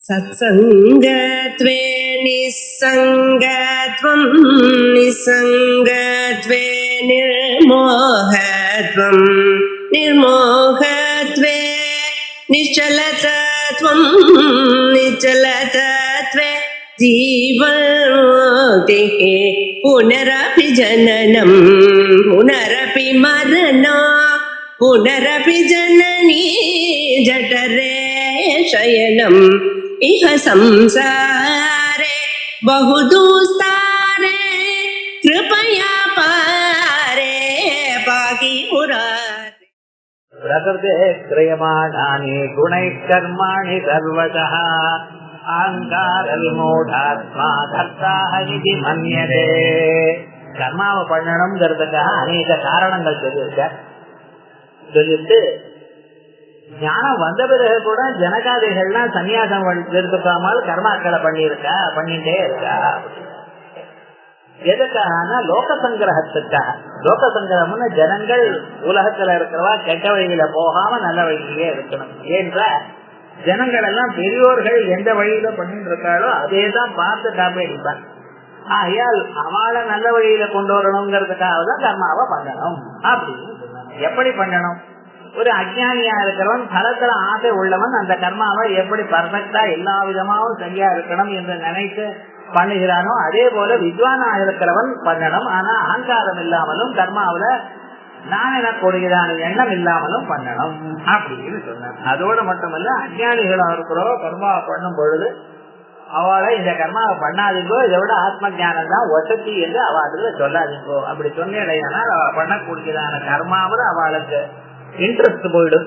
सत्सङ्गत्वे निस्सङ्गत्वं निस्सङ्गत्वे निर्मोहत्वं निर्मोहत्वे निश्चलतत्वं निश्चलतत्वे जीवन्मुक्तिः पुनरपि जननं पुनरपि मरणं पुनरपि जननी जठरे शयनम् इह संसारे बहुदुस्तारे कृपया पारे पाहि मुरारे। प्रकृते क्रियमाणानि गुणैः कर्माणि सर्वतः अहंकार विमूढात्मा कर्ताहमिति मन्यते. கர்மாவை பண்ணணும்ங்கிறதுக்காக அநேக காரணங்கள் சொல்லிட்டு ஞானம் வந்த பிறகு கூட ஜனகாதிகள்லாம் சன்னியாசம் எடுத்துக்காமல் கர்மாக்களை பண்ணிட்டே இருக்கா. எதுக்காக? லோக சங்கிரகத்துக்காக. லோக சங்கிரகம்னு ஜனங்கள் உலகத்துல இருக்கிறவா கெட்ட வழியில போகாம நல்ல வழியிலே இருக்கணும் என்ற ஜனங்கள் எல்லாம் பெரியோர்கள் எந்த வழியில பண்ணிட்டு இருக்காளோ அதேதான் பார்த்து காப்பி அடிப்பான். ஆகையால் அவளை நல்ல வழியில கொண்டு வரணுங்கிறதுக்காக தான் கர்மாவை பண்ணணும் அப்படின்னு சொன்னாங்க. எப்படி பண்ணணும்? ஒரு அஜ்ஞானியா இருக்கிறவன் பலத்துல ஆசை உள்ளவன் அந்த கர்மாவை எப்படி பர்ஃபெக்டா எல்லா விதமாவும் சரியா இருக்கணும் என்று நினைத்து பண்ணுகிறானோ அதே போல வித்வானா இருக்கிறவன் பண்ணணும். ஆனா அகங்காரம் இல்லாமலும் கர்மாவில நான் என கொடுகிறான எண்ணம் இல்லாமலும் பண்ணணும் அப்படின்னு சொன்னார். அதோடு மட்டுமல்ல, அஜ்ஞானிகளா இருக்கிறோம் கர்மா பண்ணும் பொழுது அவளை இந்த கர்மாவை பண்ணாதீங்கோ, இதை விட ஆத்ம ஜானம் தான் வசதி என்று அவளுக்கு சொல்லாதீங்கோ. அப்படி சொன்னா அவ பண்ணக்கூடியதான கர்மாவில் அவளுக்கு இன்ட்ரெஸ்ட் போயிடும்.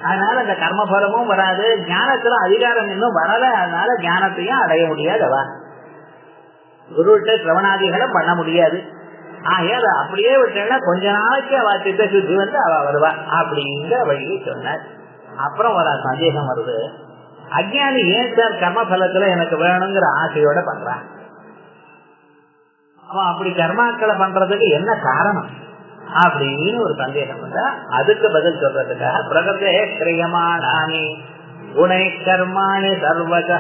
அதனால அந்த கர்ம பலமும் வராது, ஞானத்துல அதிகாரம் இன்னும் வரல. அதனால ஞானத்தையும் அடைய முடியாது. அவ குருட்ட சிரவணாதிகளை பண்ண முடியாது. ஆகையால் அப்படியே விட்டா கொஞ்ச நாளைக்கு அவ சித்த சுத்தி வந்து அவ வருவா அப்படிங்கிற வழியை சொன்னார். அப்புறம் ஒரு சந்தேகம் வருது, அஜ்ஞானி ஏன் சார் கர்ம பலத்துல எனக்கு வேணுங்கிற ஆசையோட பண்றான்? அவன் அப்படி கர்மாக்களை பண்றதுக்கு என்ன காரணம் அப்படின்னு ஒரு சந்தேகம் வந்தா அதுக்கு பதில் சொல்றதுக்காக பிரகிருதே கிரியமானானி குணை கர்மாணி சர்வதா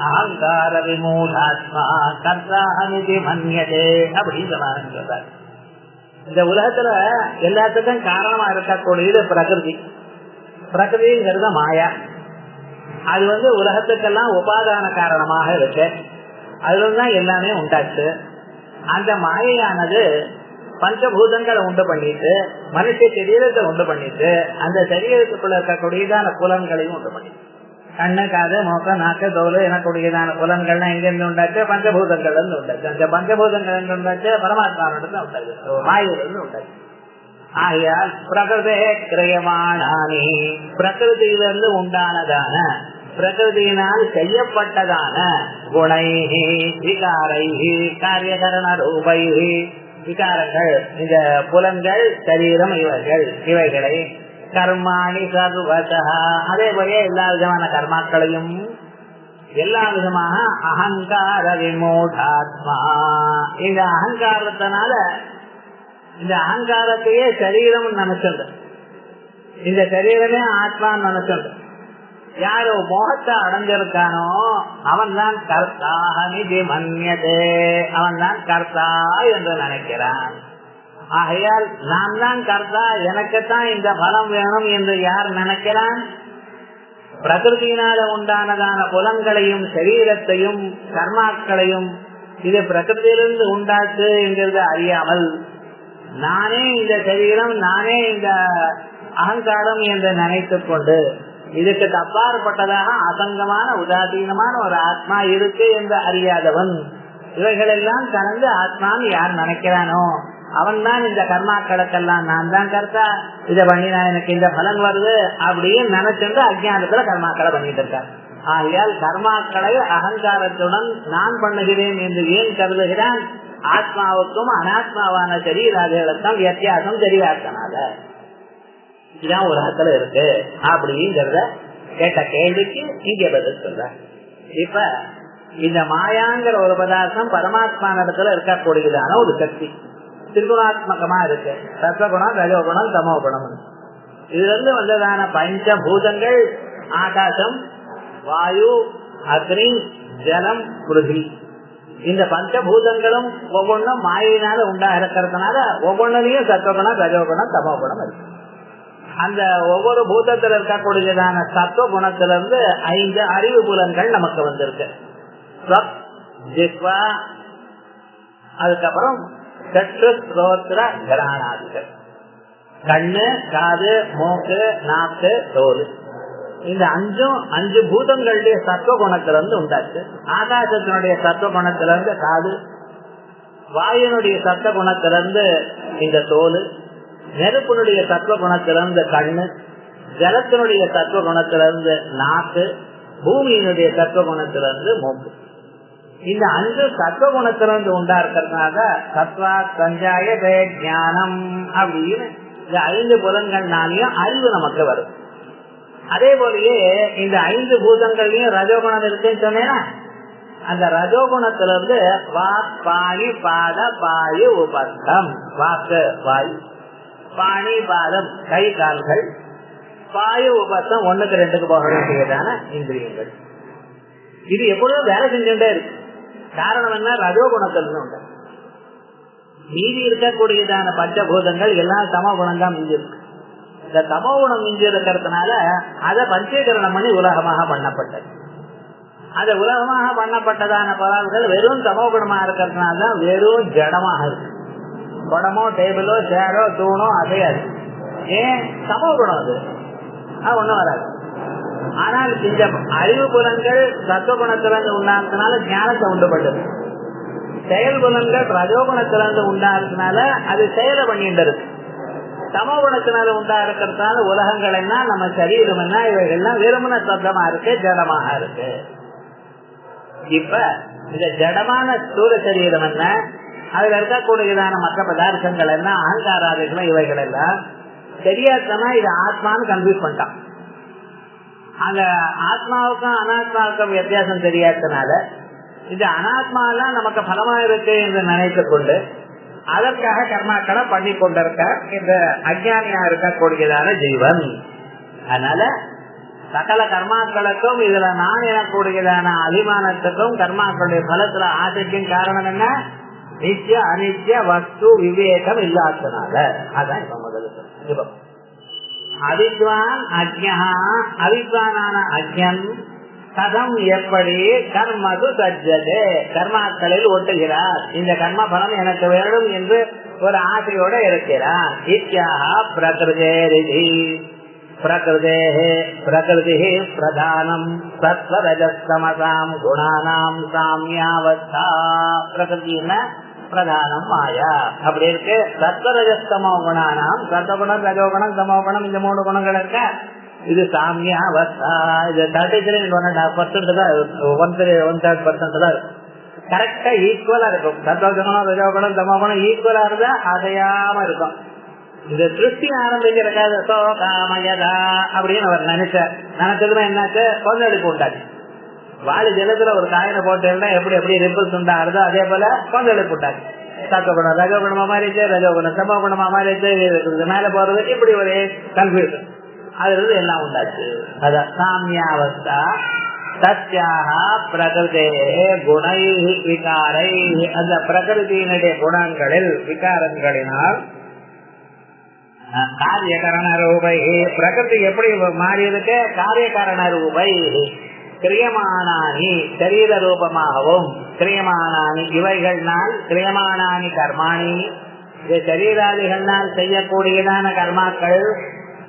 அஹங்கார விமூடாத்மா கர்த்தாஹமிதி மன்யதே அப்படின்னு சொல்றாரு. இந்த உலகத்துல எல்லாத்துக்கும் காரணமா இருக்கக்கூடியது பிரகிருதி. பிரகிருதிங்கிறது மாயா. அது உலகத்துக்கெல்லாம் உபாதான காரணமாக இருக்கு. அதுலதான் எல்லாமே உண்டாச்சு. அந்த மாயையானது பஞ்சபூதங்களை உண்டு பண்ணிட்டு மனுஷ சரீரத்தை உண்டு பண்ணிட்டு அந்த சரீரத்துக்குள்ள இருக்கக்கூடியதான புலன்களையும் உண்டு பண்ணிட்டு, கண்ணு காது மூக்க நாக்கு தோல் எனக்கூடியதான புலன்கள்லாம் எங்கிருந்து உண்டாச்சு? பஞ்சபூதங்கள் இருந்து உண்டாச்சு. அந்த பஞ்சபூதங்கள் இருந்து உண்டாச்சு பரமாத்மாவிலிருந்து உண்டாச்சு, மாயிலிருந்து உண்டாச்சு. ஆகையால் பிரகிருதே கிரியமானானி, பிரகிருதியிலிருந்து உண்டானதான பிரகிருதியினால் செய்யப்பட்டதான குணை விகாரை காரியகரண ரூபை விகாரங்கள், இந்த புலன்கள் சரீரம் இவைகளை கர்மாணி சர்வதா அதே போல எல்லா விதமான கர்மாக்களையும் எல்லா விதமாக அகங்கார விமூடாத்மா, இந்த அகங்காரத்தினால இந்த அகங்காரத்தையே சரீரம் நினைச்சது, இந்த சரீரமே ஆத்மான்னு நினைச்சது. யாரோ மோகத்தை அடைஞ்சிருக்கானோ அவன் தான் கர்த்தாஹமிதி மன்யதே, அவன் தான் கர்த்தா என்று நினைக்கிறான். ஆகையால் நான் தான் கர்த்தா, எனக்குத்தான் இந்த பலம் வேணும் என்று யார் நினைக்கிறான்? பிரகிருதியினால உண்டானதான புலன்களையும் சரீரத்தையும் கர்மாக்களையும் இது பிரகிருதியிலிருந்து உண்டாச்சு என்கிறது அறியாமல் நானே இந்த சரீரம் நானே இந்த அகங்காரம் என்று நினைத்துக் கொண்டு இதுக்கு தப்பாற்பட்டதாக அசங்கமான உதாசீனமான ஒரு ஆத்மா இருக்கு என்று அறியாதவன் இவைகளெல்லாம் கலந்து ஆத்மான்னு யார் நினைக்கிறானோ அவன் தான் இந்த கர்மாக்களுக்கெல்லாம் நான் தான் கர்த்தா, இதை பண்ணினா எனக்கு இந்த பலன் வருது அப்படின்னு நினைச்சிருந்து அஜ்ஞானத்துல கர்மாக்களை பண்ணிட்டு இருக்கார். ஆகையால் கர்மாக்களை அகங்காரத்துடன் நான் பண்ணுகிறேன் என்று ஏன் கருதுகிறான்? ஆத்மாவுக்கும் அனாத்மாவான சரீராதிகளுக்கும் வித்தியாசம் தெரியாதனால. இதுதான் உலகத்துல இருக்கு அப்படிங்கறத கேட்ட கேள்விக்கு இங்க பதில் சொல்ற. இப்ப இந்த மாயாங்கிற ஒரு பதார்த்தம் பரமாத்மா இடத்துல இருக்கக்கூடியதான ஒரு சக்தி திரிகுணாத்மகமா இருக்கு. ரசகுணம், ரஜோகுணம், தமோகுணம். இதுல இருந்து வந்ததான பஞ்சபூதங்கள் ஆகாசம், வாயு, அக்னி, ஜலம், பிருத்திவி. இந்த பஞ்சபூதங்களும் ஒவ்வொன்றும் மாயினால உண்டா இருக்கிறதுனால ஒவ்வொன்றிலையும் சத்துவகுணம், ரஜோகுணம், தமோகுணம் இருக்கு. அந்த ஒவ்வொரு பூதத்தில் இருக்கக்கூடியதான சத்துவ குணத்திலிருந்து 5 அறிவு புலன்கள் நமக்கு வந்திருக்கு. ஜிஹ்வா, அதுக்கப்புறம் சற்று ஸ்ரோத்ர கிராணாதிகள், கண்ணு, காது, மூக்கு, நாக்கு, தோல். இந்த 5 பூதங்களுடைய சத்துவ குணத்திலிருந்து உண்டாச்சு. ஆகாசத்தினுடைய சத்துவ குணத்திலிருந்து காது, வாயுனுடைய சத்துவ குணத்திலிருந்து இந்த தோல், நெருப்பினுடைய சத்துவ குணத்திலிருந்து கண்ணு, ஜலத்தினுடைய சத்துவ குணத்திலிருந்து நாக்கு, பூமியினுடைய சத்துவ குணத்திலிருந்து மூக்கு. இந்த 5 சத்துவ குணத்திலிருந்து உண்டா இருக்கிறதுனால சத்வா சஞ்சாய ஞானம் அப்படின்னு இந்த 5 புலன்கள்னாலையும் அறிவு நமக்கு வரும். அதே போலயே இந்த 5 பூதங்கள்லயும் ரஜோகுணம் இருக்குன்னு சொன்னேன்னா அந்த ரஜோகுணத்திலிருந்து வாக், பாணி, பாத, பாயு, உபஸ்தம். வாக்கு வாயு, பாணி பாதம் கை கால்கள், பாயு உபஸ்தம் 1க்கு 2க்கு போக வேண்டியதான இந்திரியங்கள். இது எப்பொழுதும் வேலை செஞ்சுட்டே இருக்கு. காரணம் என்ன? ரஜோகுணத்திலிருந்து உண்டு. மீதி இருக்கக்கூடியதான பஞ்சபூதங்கள் எல்லாம் தமோ குணம் தான் மிஞ்சி இருக்கு. இந்த தமோ குணம் மிஞ்சி இருக்கிறதுனால அதை பஞ்சீகரணம் பண்ணி உலகமாக பண்ணப்பட்டது. அது உலகமாக பண்ணப்பட்டதான பொருள்கள் வெறும் தமோ குணமா இருக்கிறதுனால தான் வெறும் ஜடமாக இருக்கு. குடமோ, டேபிளோ, சேரோ, தூணோ அசையாது. ஏன்? தமோ குணம் அது ஒண்ணும் வராது. ஆனால் இந்த அறிவு புலன்கள் சத்துவ குணத்திலிருந்து உண்டானதுனால ஞானத்தை உண்டுபட்டது. செயல் புலன்கள் ரஜோகுணத்திலிருந்து உண்டானதுனால அது செயலை பண்ணிட்டு இருக்கு. சமோ குணத்தினால உண்டா இருக்கிறதுனால உலகங்கள் என்ன, நம்ம சரீரம் என்ன, இவைகள்லாம் வெறுமன சத்தமா இருக்கு, ஜடமாக இருக்கு. இப்ப இந்த ஜடமான ஸ்தூல சரீரம் என்ன, அதுல இருக்கக்கூடியதான மற்ற பதார்த்தங்கள் என்ன, அகங்காராதிகளும் இவைகள் எல்லாம் தெரியாதனா இது ஆத்மான்னு கன்ஃபியூஸ் பண்ணிட்டான். அந்த ஆத்மாவுக்கும் அனாத்மாவுக்கும் வித்தியாசம் தெரியாதனால இந்த அனாத்மாலாம் நமக்கு பலமா இருக்கு என்று நினைத்துக் கொண்டு அதற்காக கர்மாக்களை பண்ணி கொண்டிருக்க இந்த அஞ்ஞானியா இருக்கக்கூடியதான ஜீவன். அதனால சகல கர்மாக்களுக்கும் இதுல நான் எனக்கூடியதான அபிமானத்துக்கும் கர்மாக்களுடைய பலத்துல ஆசைக்கும் காரணம் என்ன? நித்திய அனித்திய வஸ்து விவேகம் இல்லாதனால. அதான் இப்ப முதல்ல அவித்வான் அஜ்ஞா, அவித்வானான அஜ்ஞன் கதம் எப்படி கர்மது சஜ்ஜதே, கர்மாக்களில் ஒட்டுகிறார். இந்த கர்ம பலம் எனக்கு வேணும் என்று ஒரு ஆசையோட இருக்கிறார். இத்யாக பிரகிருதேரிதி, பிரகிருதி பிரதானம் சத்வரஜஸ்தமசாம் குணானாம் சாமியாவஸ்தா. பிரகிருதினா பிரதானம் மாயா. அப்படி இருக்கு. சத்வரஜஸ்தமோ குணானாம், சத்வகுணம், ரஜோகுணம், தமோகுணம், இந்த 3 குணங்கள் இருக்க இது சாமியாவஸ்தா. இது 33.5% தான், 1/3% தான் இருக்கும். கரெக்டா ஈக்குவலா இருக்கும். சத்வகுணம், ரஜோகுணம், தமோகுணம் ஈக்குவலா இருந்தா அசையாம இருக்கும். இந்த சிருஷ்டி ஆரம்பிக்கிறக்காக சோகாமயதா அப்படின்னு அவர் நினைச்சதுன்னா என்னாச்சு? கொந்தளிப்பு உண்டாச்சு. வாழை ஜலத்துல ஒரு காயினை போட்டேன்னா எப்படி எப்படி ரிப்பல்ஸ் உண்டாருதோ அதே போல கொந்தளிப்பு உண்டாச்சு. சத்வகுணம் ரஜோகுணமா மாறிச்சு, ரஜோகுணம் தமோகுணமா மாறிச்சு, மேல போறது இப்படி ஒரு கன்ஃபியூஷன். அதுல இருந்து எல்லாம் உண்டாச்சு. அதான் சாமியாவஸ்தா. சத்யாக பிரகிருதே குணை விகாரை, அந்த பிரகிருதியினுடைய குணங்களில் விகாரங்களினால் காரியகரண ரூபை, பிரகிருதி எப்படி மாறியதுக்கு காரியகரண ரூபை கிரியமானானி சரீர ரூபமாகவும், கிரியமானானி இவைகள்னால் கிரியமானானி கர்மாணி, சரீராதிகள்னால் செய்யக்கூடியதான கர்மாக்கள்,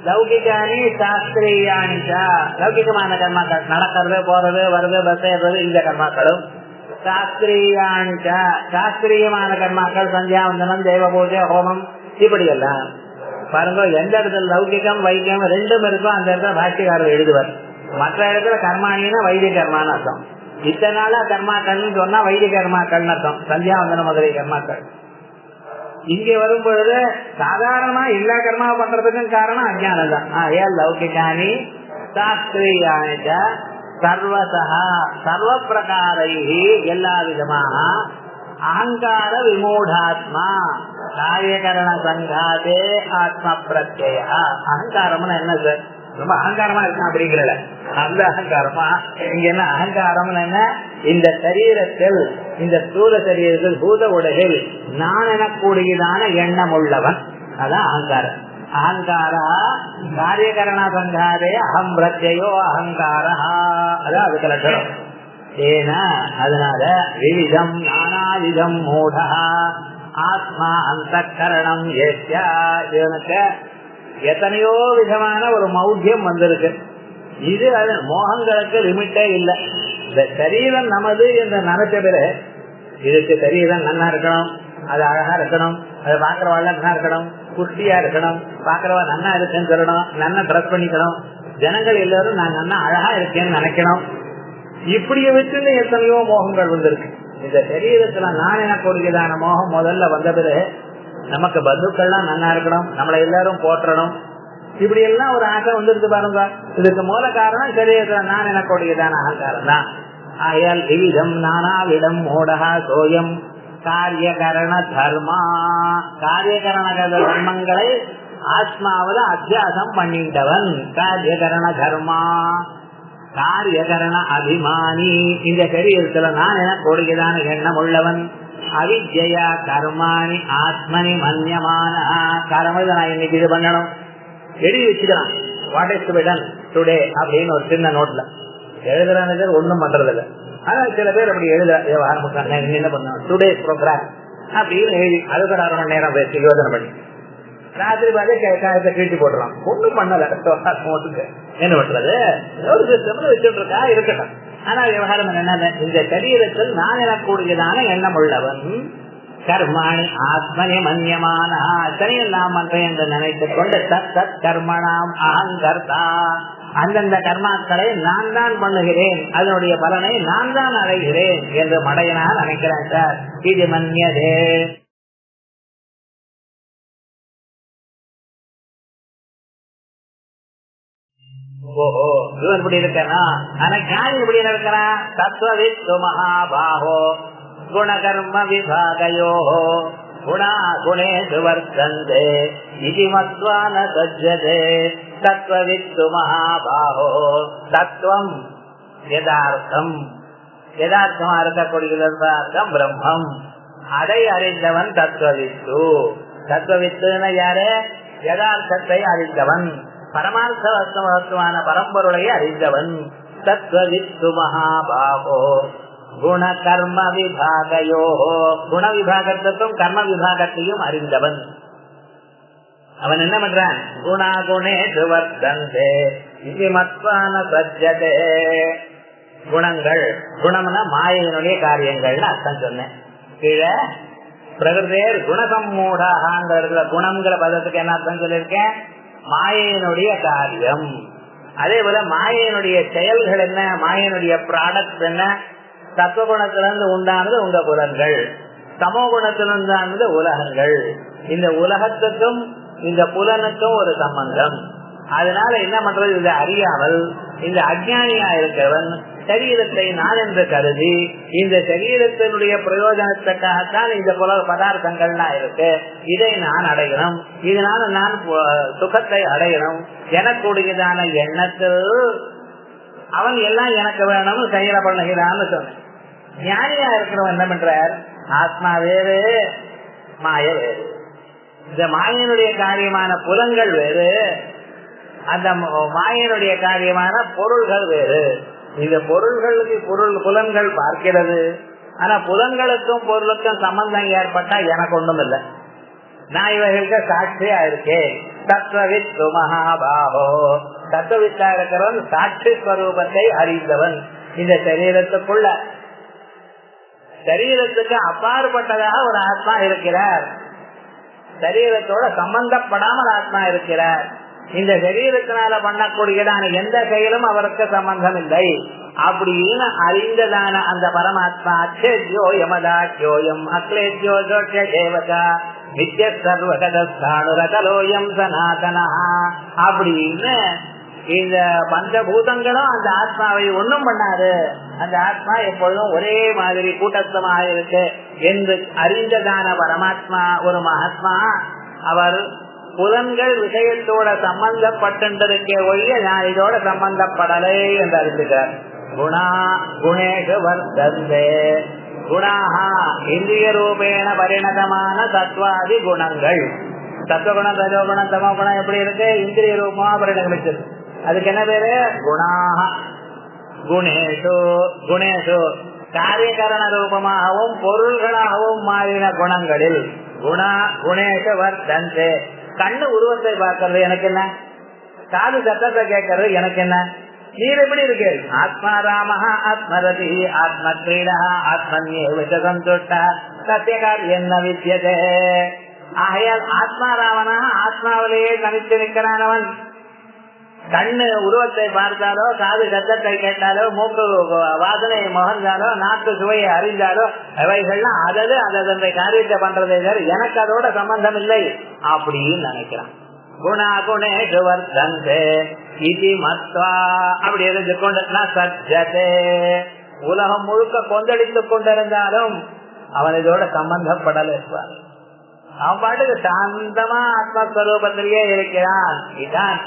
லௌகிகானி சாஸ்திரியானிச்சா லௌகிகமான கர்மாக்கள், நடக்கிறது, போறது, வருது, பஸ் ஏறுறது, இந்த கர்மாக்களும். சாஸ்திரியானிச்சா சாஸ்திரியமான கர்மாக்கள், சந்தியாவந்தனம், தெய்வ பூஜை, ஹோமம், இப்படி எல்லாம் பாருங்க. எந்த இடத்துல லௌகிகம் வைத்தியம் 2 இருக்கும் அந்த இடத்துல பாஷ்யக்காரர் எழுதுவார். மற்ற இடத்துல கர்மானின்னா வைத்திய கர்மான்னு அர்த்தம். இத்தனை நாளா கர்மாக்கள் சொன்னா வைத்திய கர்மாக்கள் அர்த்தம், சந்தியாவந்தன முதலிய கர்மாக்கள். இங்கே வரும் பொழுது சாதாரணமா எல்லா கர்மா பண்றதுக்கும் காரணம் அஜ்ஞானம் தான். ஏன் லௌகிகானி சாஸ்திரியானிச்ச சர்வசா சர்வ பிரகாரை, எல்லா விதமாக அகங்கார விமூடாத்மா காரியகரண சங்காதே ஆத்ம பிரத்யா. அகங்காரம்னு என்ன சார்? ரொம்ப அகங்காரமா இருக்கான் அப்படிங்கிறல அந்த அகங்காரமா இங்க என்ன அகங்காரம் என்ன இந்த சரீரத்தில் இந்த ஸ்தூல சரீரத்தில் பூத உலகில் நான் எனக்கூடியதான எண்ணம் உள்ளவன் அதான் அகங்காரம். அகங்காரா காரியகரண சங்காரே அகம் பிரத்யோ அகங்காரா அதான் அதுக்கு லட்சணம். ஏன்னா அதனால விவிதம் நானாவிதம் மூடா ஆத்மா அந்த கரணம் இவனுக்கு எத்தனையோ விதமான ஒரு மௌத்தியம் வந்திருக்கு. இது அது மோகங்களுக்கு லிமிட்டே இல்லை. இந்த சரீரம் நமது என்று நினைச்ச பிறகு இதுக்கு சரீரம் நன்னா இருக்கணும், அது அழகா இருக்கணும், அதை பாக்குறவாள் நன்னா இருக்கணும், குட்டியா இருக்கணும், பாக்குறவா நன்னா இருக்குன்னு சொல்லணும், நன்னா ட்ரெஸ் பண்ணிக்கணும், ஜனங்கள் எல்லாரும் நான் நன்னா அழகா இருக்கேன்னு நினைக்கணும். இப்படிய வச்சுன்னு எத்தனையோ மோகங்கள் வந்திருக்கு. இந்த சரீரத்துல நான் எனக்கூடியதான மோகம் முதல்ல வந்த பிறகு நமக்கு பந்துக்கள்லாம் நன்னா இருக்கணும், நம்மளை எல்லாரும் போற்றணும், இப்படி எல்லாம் ஒரு ஆசை வந்துருக்கு பாருங்க. இதுக்கு மூல காரணம் சரீரத்துல நான் எனக்கூடியதான அகங்காரம் தான். ஆயால் விவிதம் நானாவிடம் மூடகா சோயம் காரியகரண தர்மா காரியகரண தர்மங்களை ஆத்மாவில அத்தியாசம் பண்ணிட்டவன் காரியகரண தர்மா காரியகரண அபிமானி இந்த சரீரத்துல நான் எனக்கூடியதான எண்ணம் உள்ளவன் அவித்யா கர்மாணி ஆத்மனி மன்யமான கர்மத்தை நான் இன்னைக்கு இது பண்ணணும் எழுதி வச்சுக்கலாம். What is to be done today அப்படின்னு ஒரு சின்ன நோட்ல எழுதுறானது ஒண்ணும் பண்றது இல்லை. ஆனா சில பேர் அப்படி எழுத ஆரம்பிச்சாங்க என்ன பண்ணணும் டுடேஸ் ப்ரோக்ராம் அப்படின்னு எழுதி அதுக்கு 1/2 மணி நேரம் பேசி யோசனை பண்ணி ராத்திரி பாதி காயத்தை கீழ்த்தி போட்டுறான். ஒண்ணும் பண்ணல என்ன பண்றது ஒரு சிஸ்டம்ல வச்சுட்டு இருக்கா இருக்கட்டும். ஆனா விவகாரம் என்ன இந்த சரீரத்தில் நான் எனக்கூடியதான எண்ணம் உள்ளவன் கர்மாணி ஆத்மனி மன்யமான அத்தனையும் நாம் பண்றேன் என்று நினைத்துக் கொண்டு தத் தத் கர்மணாம் அகங்கர்த்தா அந்தந்த கர்மாக்களை நான் தான் பண்ணுகிறேன், அதனுடைய பலனை நான் தான் அடைகிறேன் என்று மடையனாக நினைக்கிறேன் சார். இது மன்யதே ஓஹோ இவன் இப்படி இருக்கனா. ஆனா ஞானி இப்படி இருக்கிறான். தத்துவவித்து மகாபாகோ குணகர்ம விபாகயோ குணா குணேஷு வர்த்தந்தே இதி மத்வா ந சஜ்ஜதே. தத்துவவித்து மகாபாகோ தத்துவம் யதார்த்தம் யதார்த்தமா இருக்கக்கூடியதான் பிரம்மம். அதை அறிந்தவன் தத்துவவித்து. தத்துவவித்துன்னு யாரு? யதார்த்தத்தை அறிந்தவன், பரமார்த்த வஸ்துவான பரம்பொருளை அறிந்தவன். தத்துவவித்து மகாபாகோ குண கர்ம விபாகயோ குண விபாகத்துக்கும் கர்ம விபாகத்தையும் அறிந்தவன். அவன் என்ன பண்றான்? குணா குணேஷு வர்த்தந்தே இதி மத்வா ந சஜ்ஜதே. குணங்கள் குணம்னா மாயையினுடைய காரியங்கள்னு அர்த்தம் சொன்னேன். கீழே பிரகிருதேர் குணசம்மூடாங்கிற குணம்ங்கிற பதத்துக்கு என்ன அர்த்தம் சொல்லியிருக்கேன்? மாயையினுடைய காரியம். அதே போல மாயையினுடைய செயல்கள் என்ன, மாயையினுடைய ப்ராடக்ட் என்ன? சத்துவகுணத்திலிருந்து உண்டானது உங்க புலன்கள், சமோ குணத்திலிருந்து உண்டானது உலகங்கள். இந்த உலகத்துக்கும் இந்த புலனுக்கும் ஒரு சம்பந்தம். அதனால என்ன பண்றது? இதை அறியாமல் இந்த அஜ்ஞானியா இருக்கிறவன் சரீரத்தை நான் என்று கருதி இந்த சரீரத்தினுடைய பிரயோஜனத்துக்காகத்தான் இந்த புல பதார்த்தங்கள்லாம் இருக்கு, இதை நான் அடையணும், இதனால நான் சுகத்தை அடையணும் எனக்கூடியதான எண்ணத்தில் அவன் எல்லாம் எனக்கு வேணும்னு செயல பண்ணுகிறான்னு சொன்ன. ஞானியா இருக்கிறவன் என்ன பண்றார்? ஆத்மா வேறு, மாய வேறு. இந்த மாயனுடைய காரியமான புலங்கள் வேறு, அந்த மாயனுடைய காரியமான பொருள்கள் வேறு. இந்த பொருள்களுக்கு புலன்கள் பார்க்கிறது. ஆனா புலன்களுக்கும் பொருளுக்கும் சம்பந்தம் ஏற்பட்டா எனக்கு ஒண்ணும் இல்லை, நான் இவர்களுக்கு சாட்சியா இருக்கேன். தத்துவவித்து மகாபாகோ தத்துவவித்தா இருக்கிறவன் சாட்சி ஸ்வரூபத்தை அறிந்தவன். இந்த சரீரத்துக்குள்ள சரீரத்துக்கு அப்பாற்பட்டதாக ஒரு ஆத்மா இருக்கிறார், சரீரத்தோட சம்பந்தப்படாமல் ஆத்மா இருக்கிறார். இந்த சரீரத்தினால பண்ணக்கூடியதான எந்த செயலும் அவருக்கு சம்பந்தம் இல்லை அப்படின்னு அறிந்ததான அந்த பரமாத்மா அச்சேத்யோ யமதாட்யோயம் அக்லேத்யோ தேவதா நித்திய சர்வகதஸ்தானுரகலோயம் சனாதனா அப்படின்னு இந்த பஞ்சபூதங்களும் அந்த ஆத்மாவை ஒண்ணும் பண்ணாரு. அந்த ஆத்மா எப்பொழுதும் ஒரே மாதிரி கூட்டத்தமாக இருக்கு என்று அறிந்ததான பரமாத்மா ஒரு மகாத்மா. அவர் புலன்கள் விஷயத்தோட சம்பந்தப்பட்டிருக்கே ஒழிய நான் இதோட சம்பந்தப்படலை என்று அறிந்துகிறார். குணா குணேஷு வர்த்தந்தே குணாஹா இந்திரிய ரூபேண பரிணதமான தத்துவாதி குணங்கள். சத்துவகுணம் ரஜோகுணம் தமோகுணம் எப்படி இருக்கு? இந்திரிய ரூபமா பரிணமிச்சது. அதுக்கு என்ன பேரு? குணாஹா. குணேஷு குணேஷு காரியகரண ரூபமாகவும் பொருள்களாகவும் மாறின குணங்களில் குணா குணேஷு வர்த்தந்தே. கண்ணு உருவத்தை பார்க்கறது எனக்கு என்ன, காது சத்தத்தை கேட்கறது எனக்கு என்ன, நீர் எப்படி இருக்கு? ஆத்மா ராமஹ ஆத்மரதி ஆத்ம கிரீடா ஆத்மன்யே சந்துஷ்டா சத்தியகார் என்ன வித்தியதே. ஆகையால் ஆத்மா ராமனா ஆத்மாவிலேயே தனித்து நிற்கிறானவன். கண்ணு உருவத்தை பார்த்தாலோ, காது சத்தத்தை கேட்டாலோ, மூக்கு வாசனை முகந்தாலோ, நாக்கு சுவையை அறிந்தாலோ, அவைகள்லாம் அதது அதனுடைய காரியத்தை பண்றதே தவிர எனக்கு அதோட சம்பந்தம் இல்லை அப்படின்னு நினைக்கிறான். குணா குணேஷு வர்த்தந்தே இதி மத்வா அப்படி இருந்து கொண்டு சஜ்ஜதே. உலகம் முழுக்க கொந்தளித்துக் கொண்டிருந்தாலும் அவன் இதோட சம்பந்தப்படல. அவன் பாட்டுக்கு சாந்தமா ஆத்மஸ்வரூபத்திலேயே இருக்கிறான். இதான்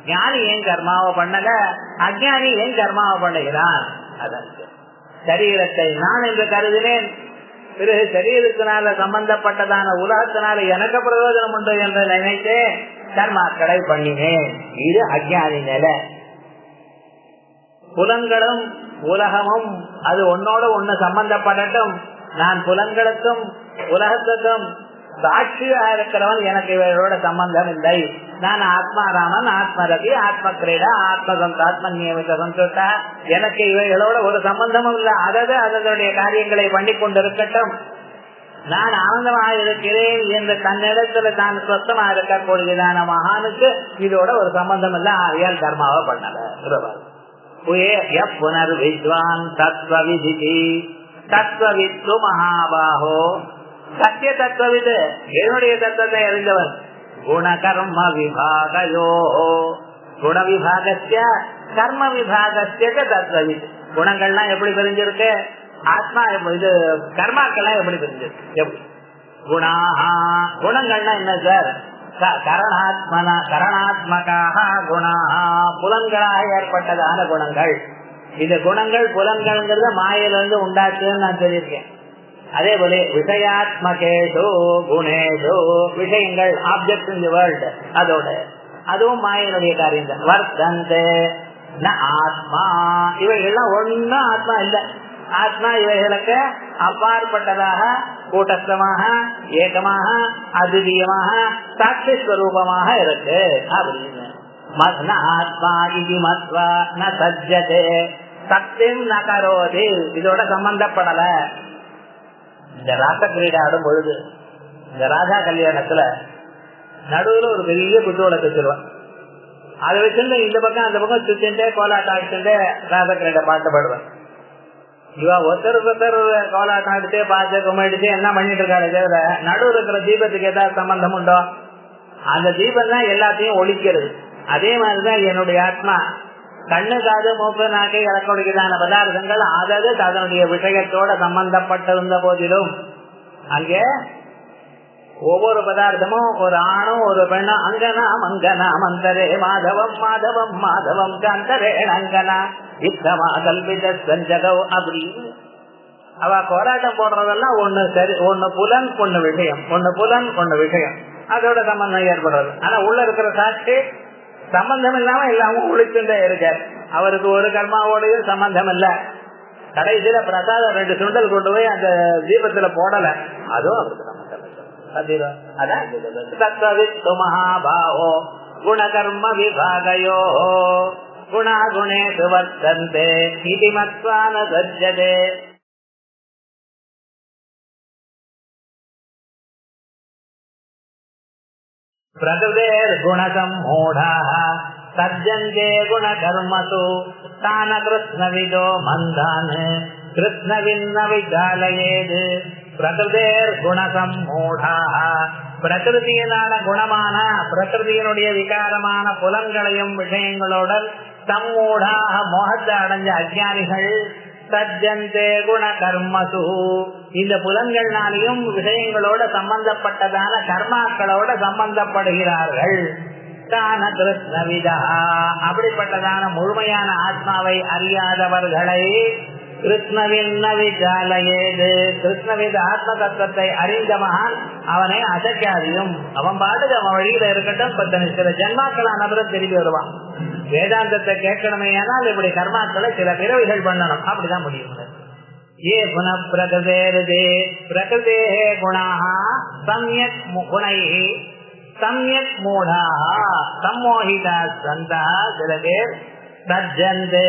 ஞானி ஏன் கர்மாவை பண்ணல, அஜ்ஞானி ஏன் கர்மாவை பண்ணுகிறான்? அதற்கு சரீரத்தை நான் என்று கருதினேன், பிறகு சரீரத்தினால சம்பந்தப்பட்டதான உலகத்தினால எனக்கு பிரயோஜனம் உண்டு என்று நினைத்தே கர்மாக்களை பண்ணினேன். இது அஜ்ஞானி நிலை. புலன்களும் உலகமும் அது ஒன்னோட ஒண்ணு சம்பந்தப்படட்டும், நான் புலன்களுக்கும் உலகத்துக்கும் சாட்சியா இருக்கிறவன், எனக்கு இவர்களோட சம்பந்தம் இல்லை. நான் ஆத்மாராமன் ஆத்மரதி ஆத்ம கிரீடா ஆத்மன்யமித சந்துஷ்டா, எனக்கு இவைகளோட ஒரு சம்பந்தமும் இல்லை. அதனுடைய காரியங்களை பண்ணி கொண்டிருக்கட்டும், நான் ஆனந்தமாக இருக்கிறேன் என்று தன்னிடத்துல தான் சொத்தமா இருக்கக்கூடியதான மகானுக்கு இதோட ஒரு சம்பந்தம் இல்ல. ஆகையால் கர்மாவை பண்ணல. புனர் வித்வான் தத்துவ விதி தத்துவவித்து மகாபாகோ. சத்திய தத்துவவிது என்னுடைய தத்துவத்தை அறிந்தவன். குணகர்ம விபாகயோ குண விபாகஸ்ய கர்ம விபாகஸ்ய தத்துவவித். குணங்கள்லாம் எப்படி தெரிஞ்சிருக்கு, ஆத்மா இது கர்மாக்கள்லாம் எப்படி தெரிஞ்சிருக்கு, எப்படி குணாஹா. குணங்கள்னா என்ன சார்? கரணாத்மகாக குணாஹா புலன்களாக ஏற்பட்டதான குணங்கள். இந்த குணங்கள் புலன்கள்ங்கிறத மாயிலிருந்து உண்டாச்சுன்னு நான் சொல்லியிருக்கேன். அதே போல விஷயாத்மகேஷு குணேஷு விஷயங்கள் ஆப்ஜெக்ட் இன் தி வேர்ல்ட், அதோட அதுவும் மாயினுடைய காரியம் தான். வர்த்தந்தே ந ஆத்மா. இவைகள்லாம் ஒன்னும் ஆத்மா இல்ல. ஆத்மா இவைகளுக்கு அப்பாற்பட்டதாக கூட்டஸ்தமாக ஏகமாக அதிதீயமாக சாட்சி ஸ்வரூபமாக இருக்கு அப்படின்னு. ஆத்மா இது மத்வா ந சஜ்ஜதே சக்திம் ந கரோதி. இதோட சம்பந்தப்படல. இந்த ராச கிரீடை ஆடும் பொழுது இந்த ராஜா கல்யாணத்துல நடுவுல ஒரு பெரிய குத்துவளை வச்சிருவான். அதை வச்சிருந்த இந்த பக்கம் அந்த பக்கம் சுத்தின்ண்டே கோலாட்டம் ஆடிச்சுட்டே ராச கிரீடை பாட்டு பாடுவான். இவன் ஒருத்தர் கோலாட்டம் ஆடிச்சே பாட்டு கும்பிடுச்சு என்ன பண்ணிட்டு இருக்காரு தவிர நடுவில் இருக்கிற தீபத்துக்கு ஏதாவது சம்பந்தம் உண்டோ? அந்த தீபம் தான் எல்லாத்தையும் ஒழிக்கிறது. அதே மாதிரிதான் என்னுடைய ஆத்மா கண்ணு காது மூக்கு நாக்கை இறக்கொடுக்கிறதான பதார்த்தங்கள் அதாவது அதனுடைய விஷயத்தோட சம்பந்தப்பட்டிருந்த போதிலும் அங்கே ஒவ்வொரு பதார்த்தமும் ஒரு ஆணும் ஒரு பெண்ணும் அங்கனாம் அங்கனாம் அந்தரே மாதவம் மாதவம் மாதவம் அந்தரே அங்கனா இத்தமா கல்வித சஞ்சகவ் அப்படின்னு அவ போராட்டம் போடுறதெல்லாம் ஒண்ணு சரி, ஒண்ணு புலன் ஒண்ணு விஷயம், ஒண்ணு புலன் ஒண்ணு விஷயம், அதோட சம்பந்தம் ஏற்படுறது. ஆனா உள்ள இருக்கிற சாட்சி சம்பந்தம் இல்லாம எல்லாமும் ஒழிச்சுட்டே இருக்காரு. அவருக்கு ஒரு கர்மாவோடைய சம்பந்தம் இல்ல. கடைசியில பிரசாதம் 2 சுண்டல் கொண்டு போய் அந்த தீபத்துல போடல, அதுவும் அவருக்கு சம்பந்தம் இல்லை. தத்வவித்து மகாபாவோ குணகர்ம விபாகயோ குணா குணேஷு வர்த்தந்தே இதி மத்வா ந சஜ்ஜதே. பிரகிருதேர் குணசம்மூடாः சஜ்ஜந்தே குணகர்மசு தான கிருஷ்ணவிதோ மந்தான் கிருஷ்ணவின்ன விஜாலயேத். பிரகிருதேர் குணசம்மூடாः பிரகிருதியினால குணமான பிரகிருதியினுடைய விகாரமான புலன்களையும் விஷயங்களுடன் சம்மூடாக மோகத்தை அடைஞ்ச அஜ்ஞானிகள் சஜ்ஜந்தே குணகர்மசு இந்த புலன்கள்னாலையும் விஷயங்களோட சம்பந்தப்பட்டதான கர்மாக்களோட சம்பந்தப்படுகிறார்கள். தான கிருஷ்ணவிதா அப்படிப்பட்டதான முழுமையான ஆத்மாவை அறியாதவர்களை கிருஷ்ணவின்ன விஜாலயேது கிருஷ்ணவித ஆத்ம தத்துவத்தை அறிந்தவன் அவனை அசைக்காதையும் அவன் பாட்டுக்கு அவன் வழியில இருக்கட்டும். சில ஜென்மாக்களானவரும் திரும்பி வருவான். வேதாந்தத்தை கேட்கணுமே ஆனால் இப்படி கர்மாக்களை சில பிறவிகள் பண்ணணும், அப்படிதான் முடியும். ஏ புன பிரகதே பிரகதே குணா சம்யக் குணை சம்யக் மூடா சம்மோகிதா சந்தா சில பேர் சஜ்ஜந்தே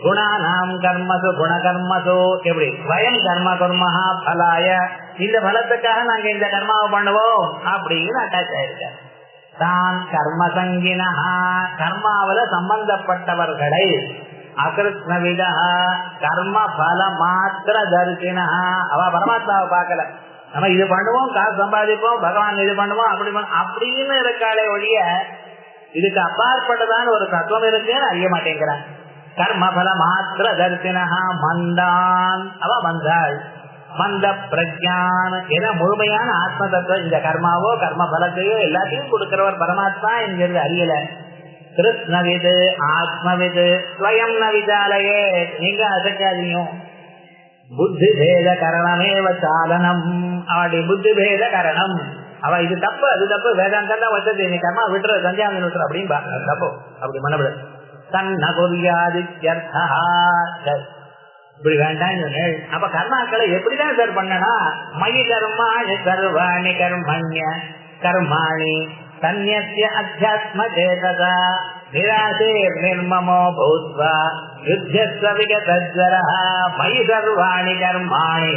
குணானாம் கர்மசு குணகர்மசு எப்படி வயம் கர்ம கர்மஹா பலாய இந்த பலத்துக்காக நாங்க இந்த கர்மாவை பண்ணுவோம் அப்படின்னு அட்டாச் ஆயிருக்க. தான் கர்மசங்கினா கர்மாவில சம்பந்தப்பட்டவர்களை அகிருஷ்ணவிதா கர்ம பல மாத்திர தரிசினா அவ பரமாத்மாவை பார்க்கல. நம்ம இது பண்ணுவோம், காசு சம்பாதிப்போம், பகவான் இது பண்ணுவோம் அப்படி அப்படின்னு இருக்காளே ஒழிய இதுக்கு அப்பாற்பட்டதான ஒரு தத்துவம் இருக்குன்னு அறிய மாட்டேங்கிறான். கர்மபல மாத்திர தரிசினா மந்தான் அவ மந்தாள் மந்த பிரஜான் என முழுமையான ஆத்ம தத்துவம் இந்த கர்மாவோ கர்ம பலத்தையோ எல்லாத்தையும் கொடுக்கிறவர் பரமாத்மா என்கிறது அறியல. கிருஷ்ணவிது ஆத்மவிது ஸ்வயம் நவிதாலயே நீங்க அசைக்காதீங்க. புத்தி பேத கரணமேவ சாதனம் அவளுடைய புத்தி பேத கரணம். அவ இது தப்பு அது தப்பு வேதாந்தா வச்சது நீ கர்மா விட்டுற சந்தியாவன் விட்டுற அப்படின்னு தப்பு அப்படி மனவிட தன்ன குறியாதித்யர்த்தா இப்படி வேண்டாம். அப்ப கர்மாக்களை எப்படிதான் சார் பண்ணனா மயி கர்மாணி சர்வாணி கர்மண்ய கர்மாணி தன்யஸ்ய அத்தியாத்ம சேதசா நிராசே நிர்மமோ பூத்வா யுத்யஸ்வ விகதஜ்வரஹ மயி சர்வாணி கர்மாணி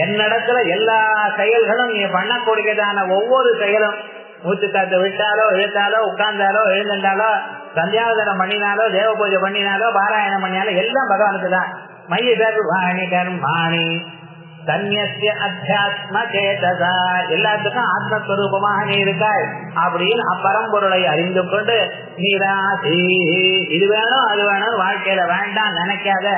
என்னிடத்துல எல்லா செயல்களும் நீ பண்ணக்கூடியதான ஒவ்வொரு செயலும் மூச்சு காத்து விட்டாலோ இழுத்தாலோ உட்கார்ந்தாலோ எழுந்தாலோ சந்தியாவதனம் பண்ணினாலோ தேவ பூஜை பண்ணினாலோ பாராயணம் பண்ணினாலோ எல்லாம் பகவானுக்கு தான். மயி சர்வாணி கர்மாணி தன்யஸ்ய அத்தியாத்ம சேதசா எல்லாத்துக்கும் ஆத்மஸ்வரூபமாக நீ இருக்காய் அப்படின்னு அப்பரம்பொருளை அறிந்து கொண்டு நீராசி இது வேணும் அது வேணும் வாழ்க்கையில வேண்டாம் நினைக்காத.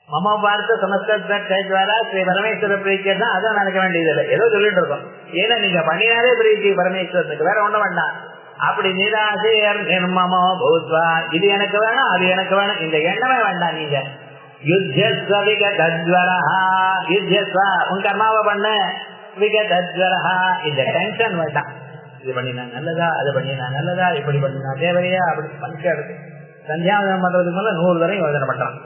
மம பார்த்து சமஸ்கிருத்வாரா ஸ்ரீ பரமேஸ்வர பிரீத்தியா தான் அதான் நினைக்க வேண்டியதில்லை. ஏதோ சொல்லிட்டு இருக்கோம். ஏன்னா நீங்க பண்ணினாலே பிரீத்தி பரமேஸ்வரத்துக்கு வேற ஒண்ணும் வேண்டாம். அப்படி நிராசையர் நிர்மமோ பூத்வா இது எனக்கு வேணும் அது எனக்கு வேணும் இந்த எண்ணமே வேண்டாம். நீங்க யுத்யஸ்வ விகதஜ்வரஹா யுத்யஸ்வ உன் கர்மாவை பண்ண விகதஜ்வரஹா இந்த டென்ஷன் வேண்டாம். இது பண்ணினா நல்லதா அது பண்ணினா நல்லதா இப்படி பண்ணினா தேவையா அப்படி பஞ்சம் சந்தியாவதனம் பண்றதுக்கு மேல 100 தடவை யோசனை பண்றான்.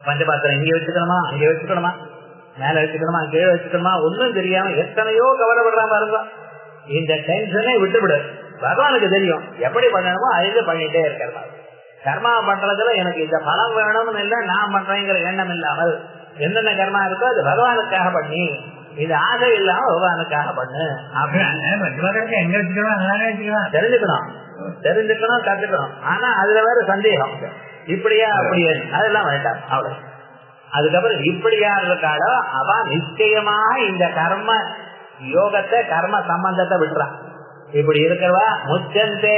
பஞ்சபாத்திரம் இங்கே வச்சுக்கணுமா அங்கே வச்சுக்கணுமா மேல வச்சுக்கணுமா கீழே வச்சுக்கணுமா ஒன்னும் தெரியாம எத்தனையோ கவலைப்படுறா பாருங்க. இந்த டென்ஷனே விட்டுவிடு. பகவானுக்கு தெரியும் எப்படி பண்ணணுமோ அது பண்ணிட்டே இருக்கிறதா. கர்மா பண்றதுல எனக்கு இந்த பலம் வேணும்னு இல்லை நான் பண்றேங்கிற எண்ணம் இல்லாமல் என்னென்ன கர்மா இருக்கோ அது பகவானுக்காக பண்ணி இது ஆசை இல்லாம பகவானுக்காக பண்ணு எங்க வச்சுக்கணும் தெரிஞ்சுக்கணும் கத்துக்கணும். ஆனா அதுல வேற சந்தேகம் இப்படியா அப்படியே அதெல்லாம் வேண்டாம் அவ்வளவு. அதுக்கப்புறம் இப்படியா இருக்காளோ அவ நிச்சயமாக இந்த கர்ம யோகத்தை கர்ம சம்பந்தத்தை விட்டுறான். இப்படி இருக்கிறவா முச்சந்தே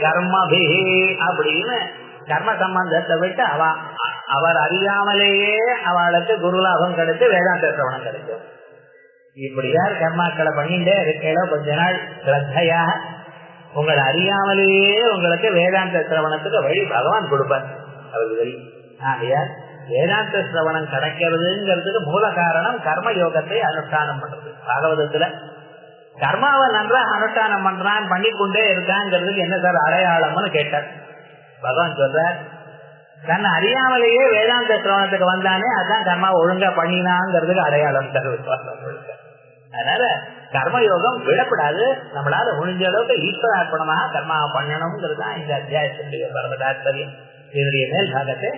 கர்மபி அப்படின்னு கர்ம சம்பந்தத்தை விட்டு அவர் அறியாமலேயே அவளுக்கு குருலாபம் கிடைச்சு வேதாந்த சிரவணம் கிடைக்கும். இப்படி யார் கர்மாக்களை பண்ணிட்டே இருக்கையில கொஞ்ச நாள் ஸ்ரத்தையாக உங்களை அறியாமலேயே உங்களுக்கு வேதாந்த சிரவணத்துக்கு வழி பகவான் கொடுப்பார். அவருக்கு தெரியும். ஆகையால் வேதாந்த சிரவணம் கிடைக்கிறதுங்கிறதுக்கு மூல காரணம் கர்ம யோகத்தை அனுஷ்டானம் பண்றது. பாகவதத்துல கர்மாவை நன்றாக அனுஷ்டானம் பண்றான் பண்ணிக்கொண்டே இருக்காங்கிறதுக்கு என்ன சார் அடையாளம்னு கேட்டார். பகவான் சொல்றார் தன்னை அறியாமலேயே வேதாந்த சிரவணத்துக்கு வந்தானே அதான் கர்மா ஒழுங்கா பண்ணினாங்கிறதுக்கு அடையாளம் தருவது. அதனால கர்மயோகம் விடப்படாது. நம்மளால முடிஞ்ச அளவுக்கு ஈஸ்வரார்ப்பணமாக கர்மா பண்ணணுங்கிறது தான் இந்த அத்தியாயத்தினுடைய பரம தாத்பரியம். இதனுடைய மேல் பாகத்தை